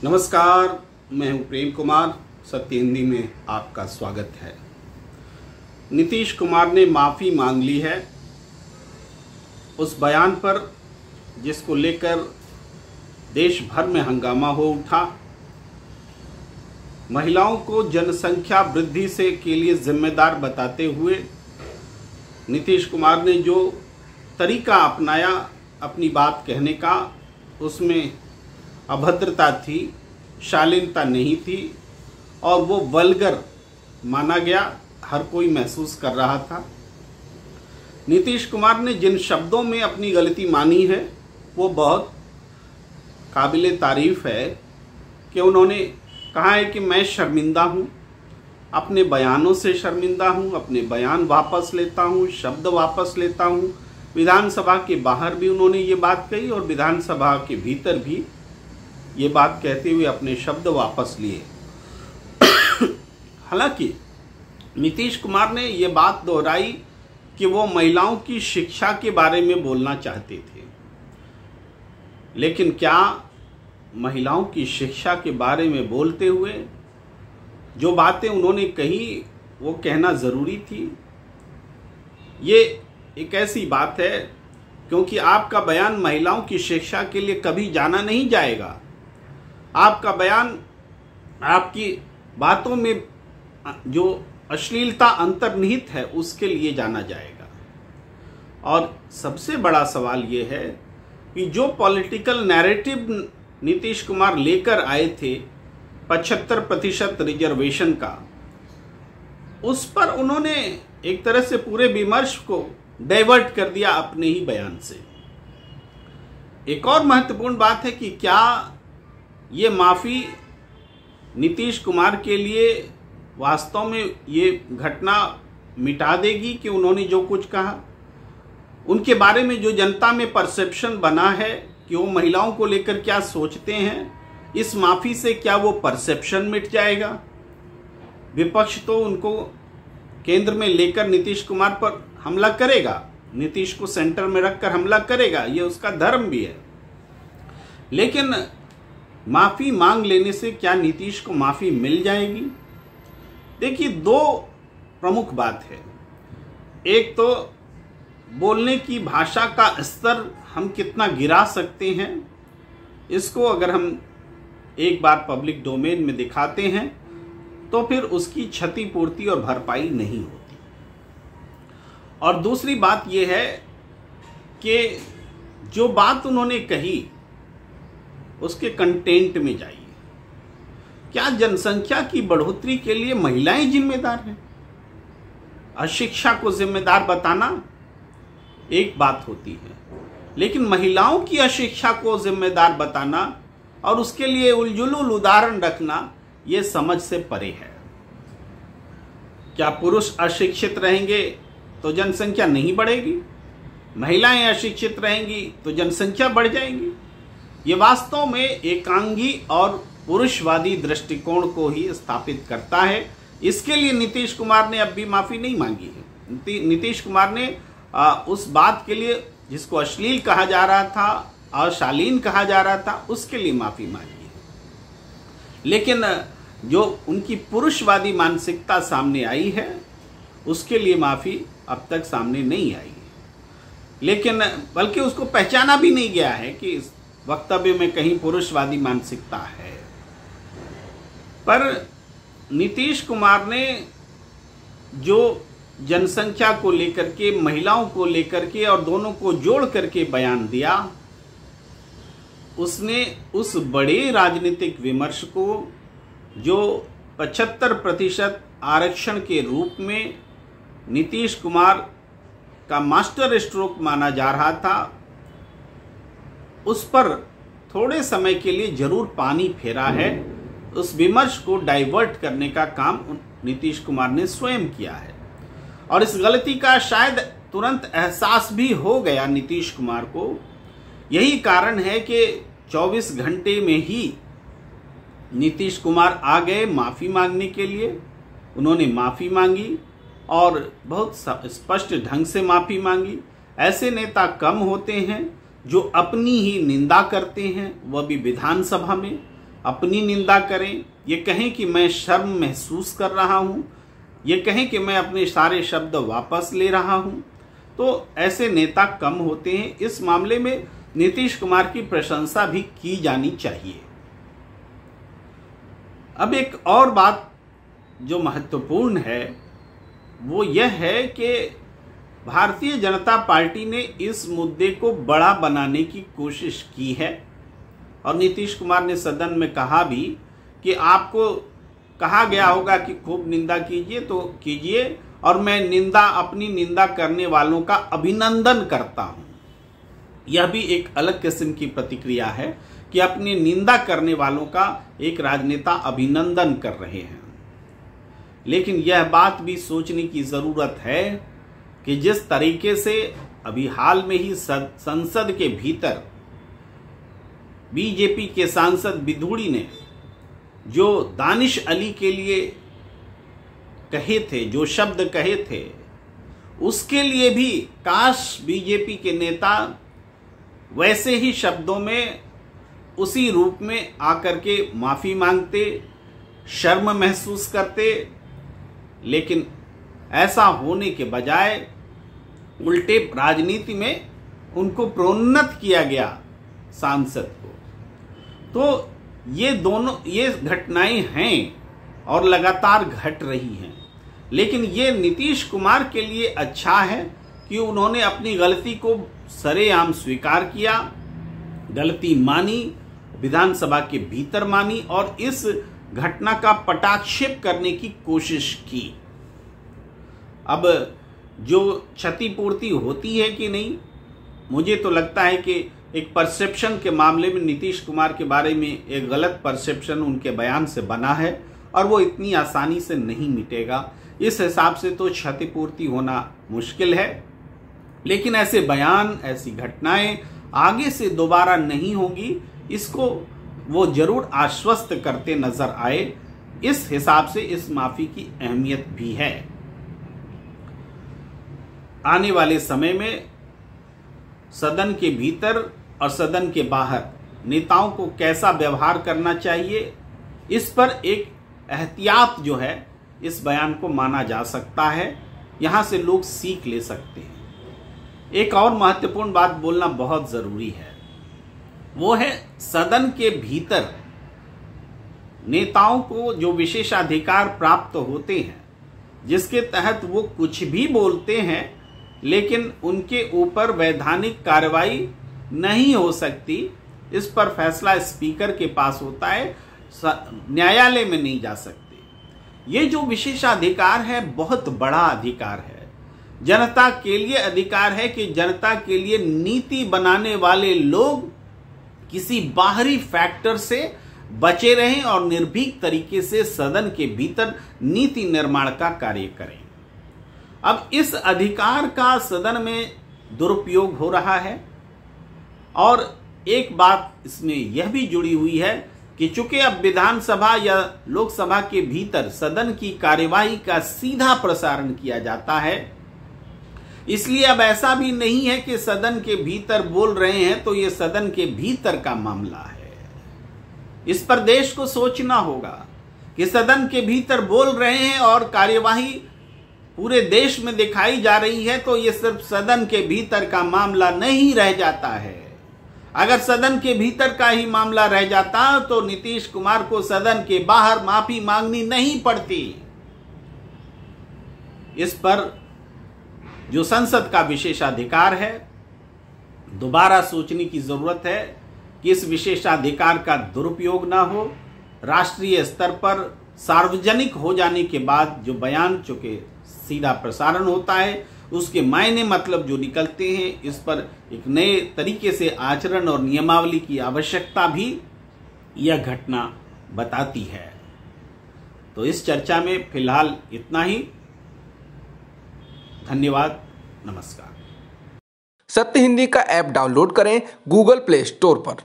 नमस्कार, मैं हूं प्रेम कुमार। सत्य हिंदी में आपका स्वागत है। नीतीश कुमार ने माफ़ी मांग ली है उस बयान पर जिसको लेकर देश भर में हंगामा हो उठा। महिलाओं को जनसंख्या वृद्धि से के लिए जिम्मेदार बताते हुए नीतीश कुमार ने जो तरीका अपनाया अपनी बात कहने का, उसमें अभद्रता थी, शालीनता नहीं थी और वो वल्गर माना गया। हर कोई महसूस कर रहा था। नीतीश कुमार ने जिन शब्दों में अपनी गलती मानी है वो बहुत काबिले तारीफ है कि उन्होंने कहा है कि मैं शर्मिंदा हूँ, अपने बयानों से शर्मिंदा हूँ, अपने बयान वापस लेता हूँ, शब्द वापस लेता हूँ। विधानसभा के बाहर भी उन्होंने ये बात कही और विधानसभा के भीतर भी ये बात कहते हुए अपने शब्द वापस लिए। हालांकि नीतीश कुमार ने ये बात दोहराई कि वो महिलाओं की शिक्षा के बारे में बोलना चाहते थे, लेकिन क्या महिलाओं की शिक्षा के बारे में बोलते हुए जो बातें उन्होंने कही वो कहना ज़रूरी थी? ये एक ऐसी बात है क्योंकि आपका बयान महिलाओं की शिक्षा के लिए कभी जाना नहीं जाएगा। आपका बयान, आपकी बातों में जो अश्लीलता अंतर्निहित है उसके लिए जाना जाएगा। और सबसे बड़ा सवाल ये है कि जो पॉलिटिकल नैरेटिव नीतीश कुमार लेकर आए थे 75% रिजर्वेशन का, उस पर उन्होंने एक तरह से पूरे विमर्श को डाइवर्ट कर दिया अपने ही बयान से। एक और महत्वपूर्ण बात है कि क्या ये माफ़ी नीतीश कुमार के लिए वास्तव में ये घटना मिटा देगी कि उन्होंने जो कुछ कहा, उनके बारे में जो जनता में परसेप्शन बना है कि वो महिलाओं को लेकर क्या सोचते हैं, इस माफ़ी से क्या वो परसेप्शन मिट जाएगा? विपक्ष तो उनको केंद्र में लेकर नीतीश कुमार पर हमला करेगा, नीतीश को सेंटर में रखकर हमला करेगा, ये उसका धर्म भी है। लेकिन माफ़ी मांग लेने से क्या नीतीश को माफ़ी मिल जाएगी? देखिए, दो प्रमुख बात है। एक तो बोलने की भाषा का स्तर हम कितना गिरा सकते हैं, इसको अगर हम एक बार पब्लिक डोमेन में दिखाते हैं तो फिर उसकी क्षतिपूर्ति और भरपाई नहीं होती। और दूसरी बात यह है कि जो बात उन्होंने कही उसके कंटेंट में जाइए। क्या जनसंख्या की बढ़ोतरी के लिए महिलाएं जिम्मेदार हैं? अशिक्षा को जिम्मेदार बताना एक बात होती है, लेकिन महिलाओं की अशिक्षा को जिम्मेदार बताना और उसके लिए उलझुल उदाहरण रखना यह समझ से परे है। क्या पुरुष अशिक्षित रहेंगे तो जनसंख्या नहीं बढ़ेगी? महिलाएं अशिक्षित रहेंगी तो जनसंख्या बढ़ जाएगी? ये वास्तव में एकांगी और पुरुषवादी दृष्टिकोण को ही स्थापित करता है। इसके लिए नीतीश कुमार ने अब भी माफ़ी नहीं मांगी है। नीतीश कुमार ने उस बात के लिए जिसको अश्लील कहा जा रहा था, अशालीन कहा जा रहा था, उसके लिए माफ़ी मांगी है। लेकिन जो उनकी पुरुषवादी मानसिकता सामने आई है उसके लिए माफ़ी अब तक सामने नहीं आई है। लेकिन बल्कि उसको पहचाना भी नहीं गया है कि इस वक्तव्य में कहीं पुरुषवादी मानसिकता है। पर नीतीश कुमार ने जो जनसंख्या को लेकर के, महिलाओं को लेकर के और दोनों को जोड़ करके बयान दिया, उसने उस बड़े राजनीतिक विमर्श को जो 75% आरक्षण के रूप में नीतीश कुमार का मास्टर स्ट्रोक माना जा रहा था, उस पर थोड़े समय के लिए जरूर पानी फेरा है। उस विमर्श को डाइवर्ट करने का काम नीतीश कुमार ने स्वयं किया है और इस गलती का शायद तुरंत एहसास भी हो गया नीतीश कुमार को। यही कारण है कि 24 घंटे में ही नीतीश कुमार आ गए माफ़ी मांगने के लिए। उन्होंने माफ़ी मांगी और बहुत स्पष्ट ढंग से माफ़ी मांगी। ऐसे नेता कम होते हैं जो अपनी ही निंदा करते हैं, वह भी विधानसभा में। अपनी निंदा करें, ये कहें कि मैं शर्म महसूस कर रहा हूं, ये कहें कि मैं अपने सारे शब्द वापस ले रहा हूं, तो ऐसे नेता कम होते हैं। इस मामले में नीतीश कुमार की प्रशंसा भी की जानी चाहिए। अब एक और बात जो महत्वपूर्ण है वो यह है कि भारतीय जनता पार्टी ने इस मुद्दे को बड़ा बनाने की कोशिश की है और नीतीश कुमार ने सदन में कहा भी कि आपको कहा गया होगा कि खूब निंदा कीजिए तो कीजिए, और मैं अपनी निंदा करने वालों का अभिनंदन करता हूं। यह भी एक अलग किस्म की प्रतिक्रिया है कि अपनी निंदा करने वालों का एक राजनेता अभिनंदन कर रहे हैं। लेकिन यह बात भी सोचने की जरूरत है कि जिस तरीके से अभी हाल में ही संसद के भीतर बीजेपी के सांसद विधूड़ी ने जो दानिश अली के लिए कहे थे, जो शब्द कहे थे, उसके लिए भी काश बीजेपी के नेता वैसे ही शब्दों में उसी रूप में आकर के माफी मांगते, शर्म महसूस करते। लेकिन ऐसा होने के बजाय उल्टे राजनीति में उनको प्रोन्नत किया गया सांसद को। तो ये घटनाएं हैं और लगातार घट रही हैं। लेकिन ये नीतीश कुमार के लिए अच्छा है कि उन्होंने अपनी गलती को सरेआम स्वीकार किया, गलती मानी, विधानसभा के भीतर मानी और इस घटना का पटाक्षेप करने की कोशिश की। अब जो क्षतिपूर्ति होती है कि नहीं, मुझे तो लगता है कि एक परसेप्शन के मामले में नीतीश कुमार के बारे में एक गलत परसेप्शन उनके बयान से बना है और वो इतनी आसानी से नहीं मिटेगा। इस हिसाब से तो क्षतिपूर्ति होना मुश्किल है। लेकिन ऐसे बयान, ऐसी घटनाएं आगे से दोबारा नहीं होगी, इसको वो जरूर आश्वस्त करते नजर आए। इस हिसाब से इस माफी की अहमियत भी है। आने वाले समय में सदन के भीतर और सदन के बाहर नेताओं को कैसा व्यवहार करना चाहिए, इस पर एक एहतियात जो है इस बयान को माना जा सकता है। यहां से लोग सीख ले सकते हैं। एक और महत्वपूर्ण बात बोलना बहुत जरूरी है, वो है सदन के भीतर नेताओं को जो विशेषाधिकार प्राप्त होते हैं, जिसके तहत वो कुछ भी बोलते हैं लेकिन उनके ऊपर वैधानिक कार्रवाई नहीं हो सकती। इस पर फैसला स्पीकर के पास होता है, न्यायालय में नहीं जा सकते। ये जो विशेषाधिकार है बहुत बड़ा अधिकार है, जनता के लिए अधिकार है कि जनता के लिए नीति बनाने वाले लोग किसी बाहरी फैक्टर से बचे रहें और निर्भीक तरीके से सदन के भीतर नीति निर्माण का कार्य करें। अब इस अधिकार का सदन में दुरुपयोग हो रहा है और एक बात इसमें यह भी जुड़ी हुई है कि चूंकि अब विधानसभा या लोकसभा के भीतर सदन की कार्यवाही का सीधा प्रसारण किया जाता है, इसलिए अब ऐसा भी नहीं है कि सदन के भीतर बोल रहे हैं तो ये सदन के भीतर का मामला है। इस पर देश को सोचना होगा कि सदन के भीतर बोल रहे हैं और कार्यवाही पूरे देश में दिखाई जा रही है तो ये सिर्फ सदन के भीतर का मामला नहीं रह जाता है। अगर सदन के भीतर का ही मामला रह जाता तो नीतीश कुमार को सदन के बाहर माफी मांगनी नहीं पड़ती। इस पर जो संसद का विशेषाधिकार है, दोबारा सोचने की जरूरत है कि इस विशेषाधिकार का दुरुपयोग ना हो। राष्ट्रीय स्तर पर सार्वजनिक हो जाने के बाद जो बयान चुके सीधा प्रसारण होता है, उसके मायने मतलब जो निकलते हैं, इस पर एक नए तरीके से आचरण और नियमावली की आवश्यकता भी यह घटना बताती है। तो इस चर्चा में फिलहाल इतना ही। धन्यवाद, नमस्कार। सत्य हिंदी का ऐप डाउनलोड करें गूगल प्ले स्टोर पर।